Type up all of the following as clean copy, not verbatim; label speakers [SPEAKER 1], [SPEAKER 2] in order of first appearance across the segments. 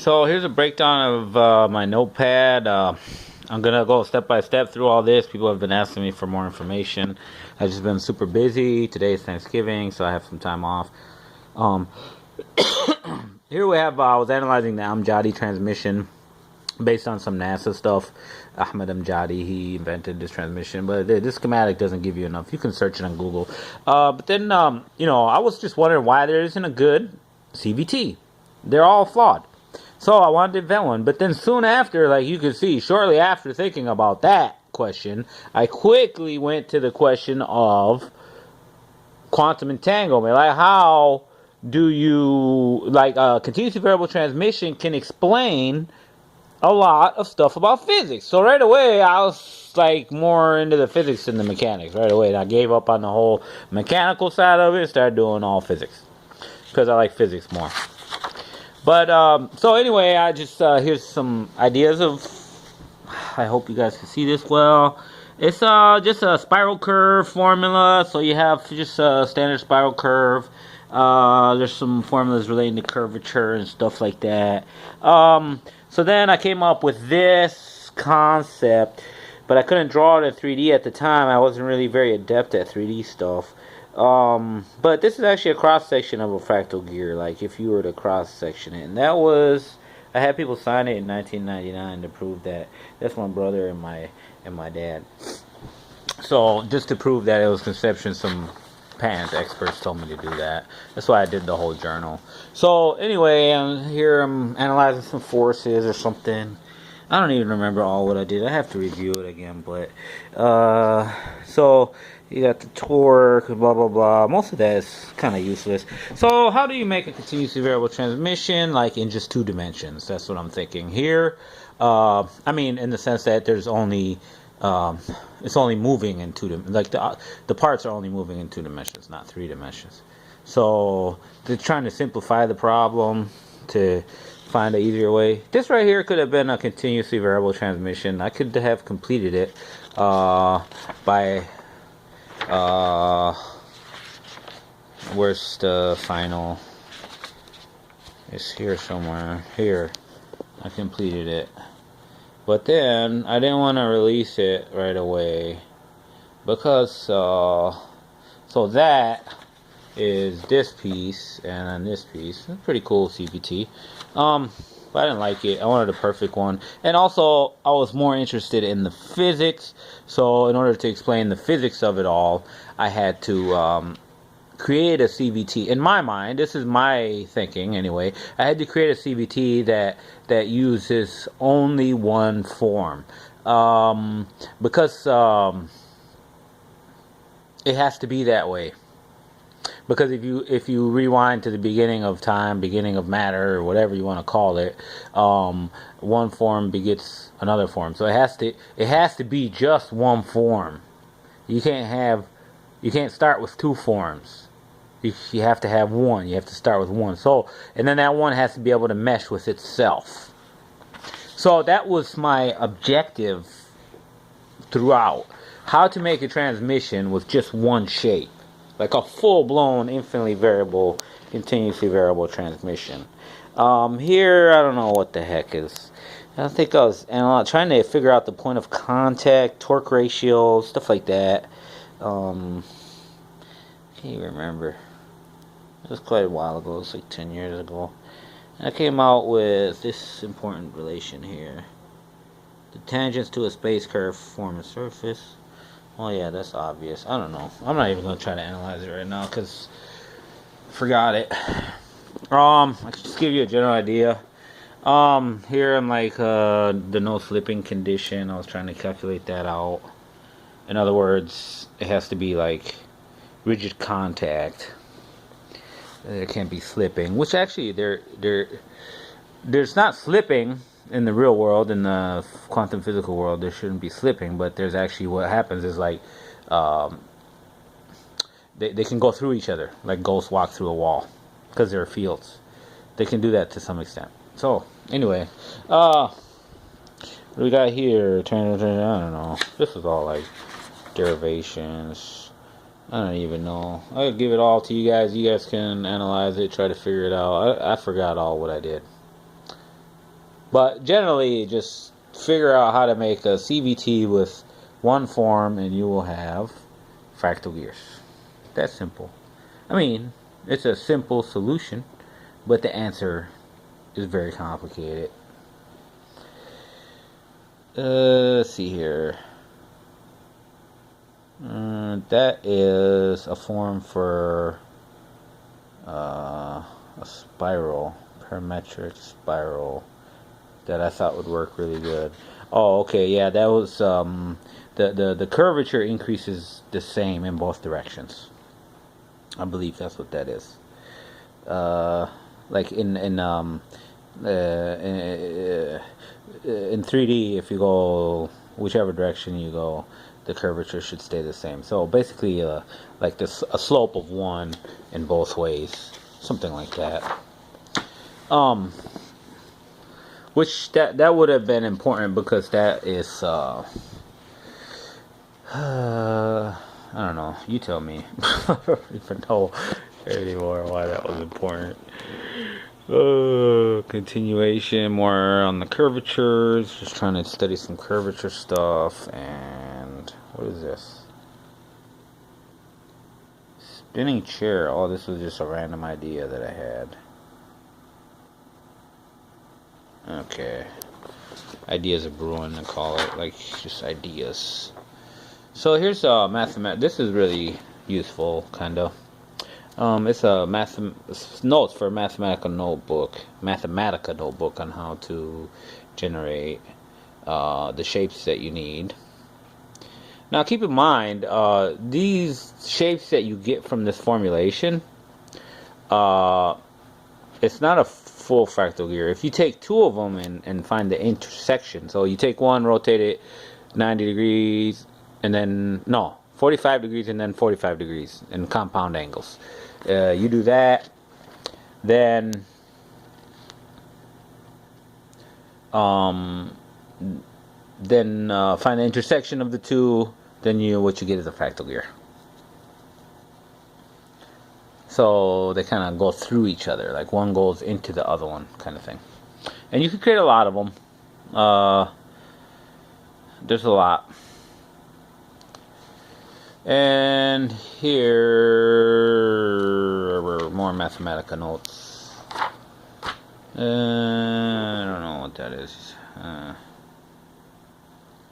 [SPEAKER 1] So here's a breakdown of my notepad. I'm gonna go step by step through all this. People have been asking me for more information. I've just been super busy. Today is Thanksgiving, so I have some time off. Um, Here we have, I was analyzing the Amjadi transmission based on some NASA stuff. Ahmed Amjadi, he invented this transmission, but this schematic doesn't give you enough. You can search it on Google. But then, I was just wondering why there isn't a good CVT. They're all flawed. So I wanted to invent one. But then soon after, like you can see, shortly after thinking about that question, I quickly went to the question of quantum entanglement. Like, how do you, continuously variable transmission can explain a lot of stuff about physics. So right away, I was like more into the physics than the mechanics. Right away, and I gave up on the whole mechanical side of it and started doing all physics because I like physics more. But so anyway, I just here's some ideas of. I hope you guys can see this well. It's just a spiral curve formula. So you have just a standard spiral curve. There's some formulas relating to curvature and stuff like that. So then I came up with this concept, but I couldn't draw it in 3D at the time. I wasn't really very adept at 3D stuff. But this is actually a cross section of a fractal gear, like if you were to cross section it. And that was, I had people sign it in 1999 to prove that. That's my brother and my dad. So just to prove that it was conception, some patent experts told me to do that. That's why I did the whole journal. So anyway, here I'm analyzing some forces or something. I don't even remember all what I did. I have to review it again. But so you got the torque, blah blah blah. Most of that is kind of useless. So how do you make a continuously variable transmission like in just 2 dimensions? That's what I'm thinking here. I mean, in the sense that there's only it's only moving in 2 dimensions. Like the parts are only moving in 2 dimensions, not 3 dimensions. So they're trying to simplify the problem to find an easier way. This right here could have been a continuously variable transmission. I could have completed it by where's the final? It's here somewhere. Here, I completed it. But then I didn't want to release it right away because so that is this piece and then this piece. It's pretty cool CVT. But I didn't like it. I wanted a perfect one. And also I was more interested in the physics. So in order to explain the physics of it all, I had to create a CVT. In my mind, this is my thinking anyway, I had to create a CVT that uses only one form. Because it has to be that way. Because if you rewind to the beginning of time, beginning of matter, or whatever you want to call it, one form begets another form. So it has to be just one form. You can't start with 2 forms. You have to have one. You have to start with one. So, and then that one has to be able to mesh with itself. So that was my objective throughout. How to make a transmission with just one shape. Like a full-blown, infinitely variable, continuously variable transmission. Here, I don't know what the heck is. I think I was trying to figure out the point of contact, torque ratios, stuff like that. Can't even remember. It was quite a while ago. It was like 10 years ago. And I came out with this important relation here. The tangents to a space curve form a surface. Well, yeah, that's obvious. I don't know. I'm not even going to try to analyze it right now because I forgot it. I can just give you a general idea. Here I'm like the no slipping condition. I was trying to calculate that out. In other words, it has to be like rigid contact. There can't be slipping, which actually there's not slipping in the real world. In the quantum physical world, there shouldn't be slipping, but there's actually, what happens is like they can go through each other, like ghosts walk through a wall, because there are fields. They can do that to some extent. So anyway, what do we got here? I don't know. This is all like derivations. I don't even know. I'll give it all to you guys. You guys can analyze it, try to figure it out. I forgot all what I did. But generally, just figure out how to make a CVT with one form and you will have fractal gears. That's simple. I mean, it's a simple solution, but the answer is very complicated. Let's see here. That is a form for a spiral, parametric spiral, that I thought would work really good. Oh, okay, yeah, that was the curvature increases the same in both directions. I believe that's what that is. Like in 3D, if you go whichever direction you go, the curvature should stay the same. So basically, like this, a slope of 1 in both ways, something like that. Which that would have been important because that is I don't know. You tell me. I don't even know anymore why that was important. Continuation, more on the curvatures. Just trying to study some curvature stuff. And what is this? Spinning chair. Oh, this was just a random idea that I had. Okay. Ideas are brewing, I call it. Like, just ideas. So here's this is really useful, kind of. It's a notes for a Mathematica notebook on how to generate the shapes that you need. Now keep in mind, these shapes that you get from this formulation, it's not a full fractal gear. If you take 2 of them and find the intersection, so you take one, rotate it 90 degrees, and then, no, 45 degrees and then 45 degrees in compound angles. You do that, then find the intersection of the 2, then what you get is a fractal gear. So they kind of go through each other, like one goes into the other one, kind of thing. And you can create a lot of them. There's a lot. And here are more Mathematica notes. I don't know what that is. I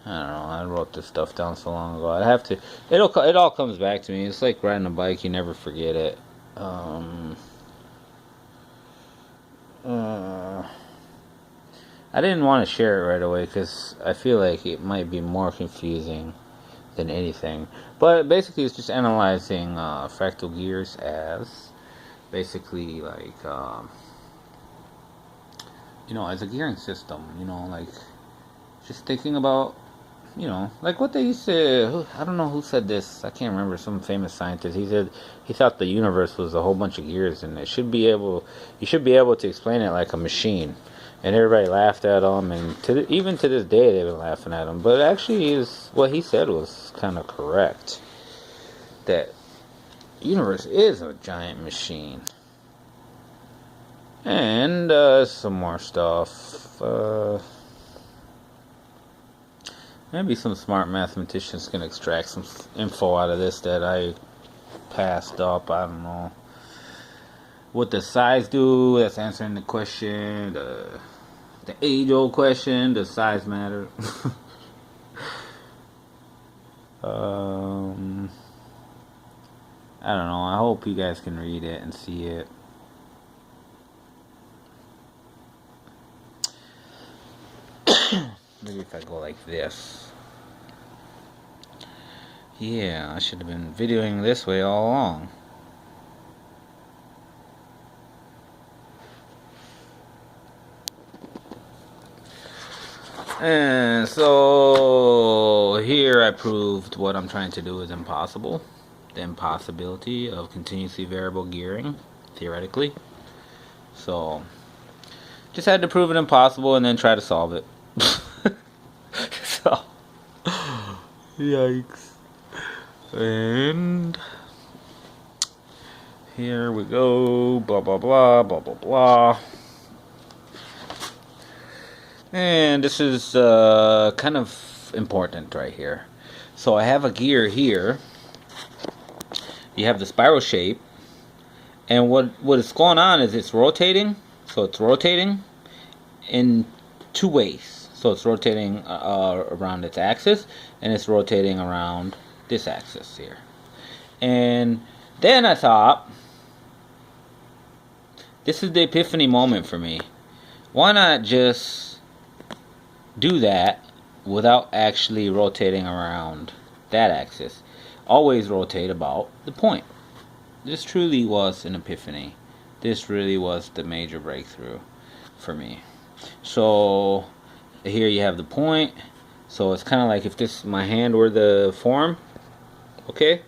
[SPEAKER 1] don't know. I wrote this stuff down so long ago. I have to. It all comes back to me. It's like riding a bike. You never forget it. I didn't want to share it right away because I feel like it might be more confusing than anything. But basically, it's just analyzing fractal gears as basically like as a gearing system. Like just thinking about like what they used to. I don't know who said this. I can't remember. Some famous scientist. He said he thought the universe was a whole bunch of gears, and you should be able to explain it like a machine. And everybody laughed at him, and even to this day they've been laughing at him. But actually, what he said was kind of correct. That the universe is a giant machine. And some more stuff. Maybe some smart mathematicians can extract some info out of this that I passed up. I don't know. What does size do? That's answering the question. The age-old question. Does size matter? I don't know. I hope you guys can read it and see it. Maybe if I go like this. Yeah, I should have been videoing this way all along. And so here I proved what I'm trying to do is impossible. The impossibility of continuously variable gearing, theoretically. So just had to prove it impossible and then try to solve it. So yikes. And here we go. Blah blah blah blah blah blah. And this is kind of important right here. So I have a gear here. You have the spiral shape, and what is going on is it's rotating. So it's rotating in two ways. So it's rotating around its axis, and it's rotating around this axis here. And then I thought, this is the epiphany moment for me. Why not just do that without actually rotating around that axis? Always rotate about the point. This truly was an epiphany. This really was the major breakthrough for me. So here you have the point. So it's kind of like if this my hand were the form, okay?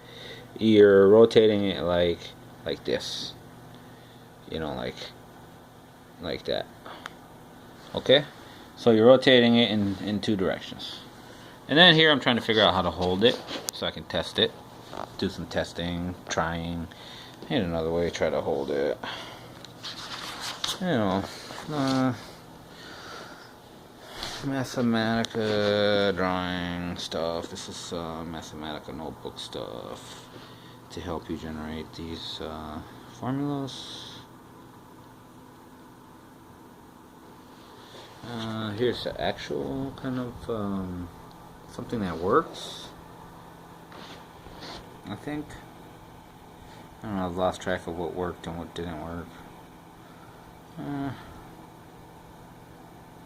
[SPEAKER 1] You're rotating it like this. You know, like that. Okay? So you're rotating it in two directions. And then here I'm trying to figure out how to hold it so I can test it. Do some testing, trying. And another way, try to hold it. You know, Mathematica drawing stuff. This is Mathematica notebook stuff to help you generate these formulas. Here's the actual kind of something that works, I think. I don't know, I've lost track of what worked and what didn't work.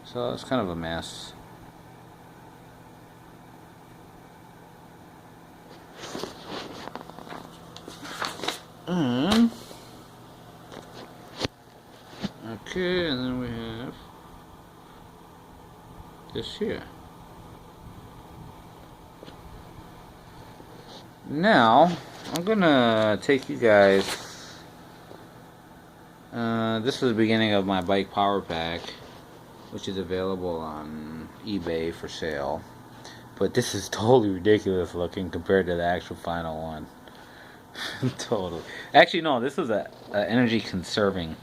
[SPEAKER 1] So it's kind of a mess. Okay, and then we have this here. Now, I'm gonna take you guys. This is the beginning of my bike power pack, which is available on eBay for sale. But this is totally ridiculous looking compared to the actual final one. Totally. Actually, no, this is a energy conserving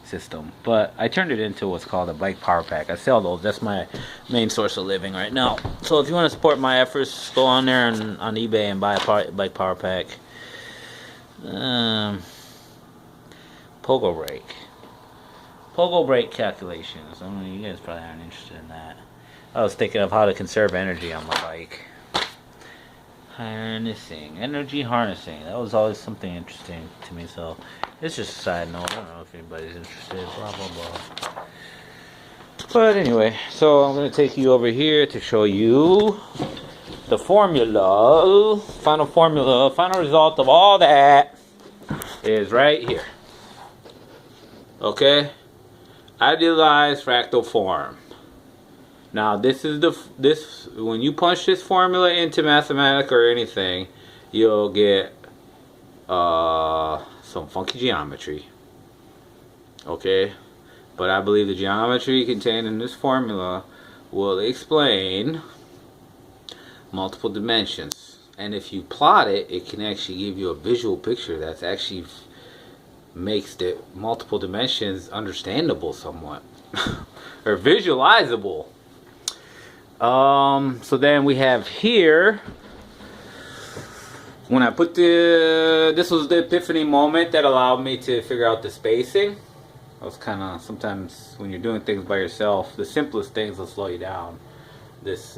[SPEAKER 1] system, but I turned it into what's called a bike power pack. I sell those. That's my main source of living right now. So if you want to support my efforts, go on there and on eBay and buy a bike power pack. Pogo brake calculations. I mean, you guys probably aren't interested in that. I was thinking of how to conserve energy on my bike. Energy harnessing. That was always something interesting to me. So it's just a side note. I don't know if anybody's interested. Blah blah blah. But anyway, so I'm gonna take you over here to show you the formula. Final result of all that is right here. Okay, idealized fractal form. Now this is when you punch this formula into Mathematica or anything, you'll get some funky geometry. Okay, but I believe the geometry contained in this formula will explain multiple dimensions, and if you plot it, it can actually give you a visual picture that's actually makes the multiple dimensions understandable somewhat or visualizable. So then we have here, when I put this was the epiphany moment that allowed me to figure out the spacing. I was kind of, sometimes when you're doing things by yourself, the simplest things will slow you down. This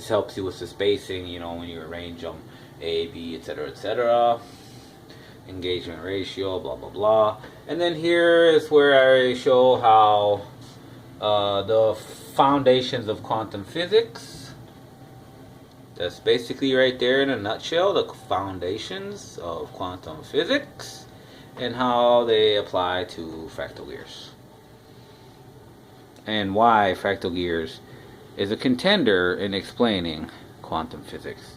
[SPEAKER 1] helps you with the spacing, you know, when you arrange them, A, B, etc., etc. Engagement ratio, blah blah blah. And then here is where I show how the foundations of quantum physics. That's basically right there in a nutshell, the foundations of quantum physics and how they apply to fractal gears, and why fractal gears is a contender in explaining quantum physics.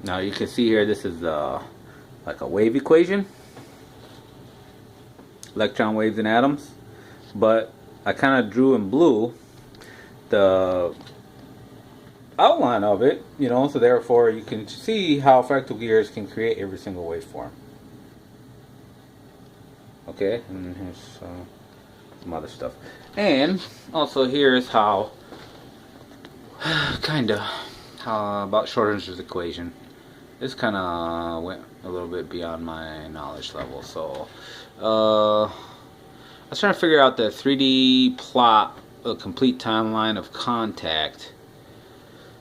[SPEAKER 1] Now you can see here, this is like a wave equation, electron waves and atoms, but I kind of drew in blue the outline of it, you know, so therefore you can see how fractal gears can create every single waveform. Okay, and here's some other stuff. And also here's how, how about Schrodinger's equation. This kind of went a little bit beyond my knowledge level. So I was trying to figure out the 3D plot, a complete timeline of contact.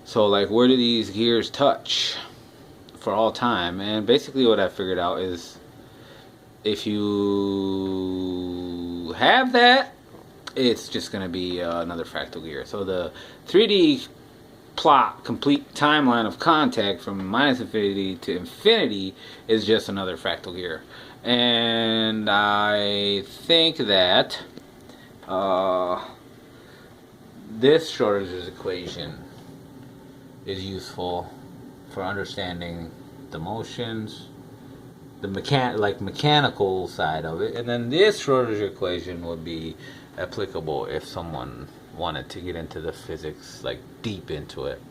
[SPEAKER 1] So like, where do these gears touch for all time? And basically what I figured out is, if you have that, it's just going to be another fractal gear. So the 3D plot, complete timeline of contact from -infinity to infinity is just another fractal gear. And I think that this Schrodinger's equation is useful for understanding the motions, the mechanical side of it, and then this Schrodinger's equation would be applicable if someone wanted to get into the physics, like deep into it.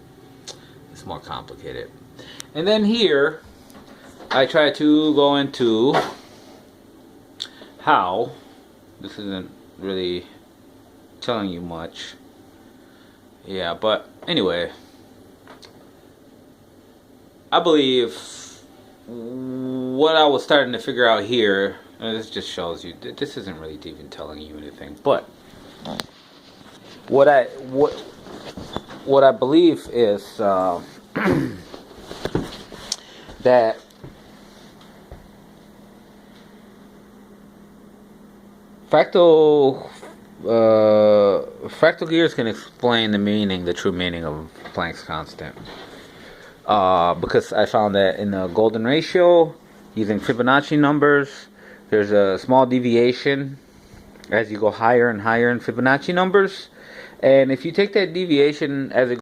[SPEAKER 1] It's more complicated. And then here I try to go into how, this isn't really telling you much, yeah, but anyway, I believe what I was starting to figure out here, and this just shows you this isn't really even telling you anything, but what I believe is that fractal gears can explain the true meaning of Planck's constant. Because I found that in the golden ratio, using Fibonacci numbers, there's a small deviation as you go higher and higher in Fibonacci numbers, and if you take that deviation as it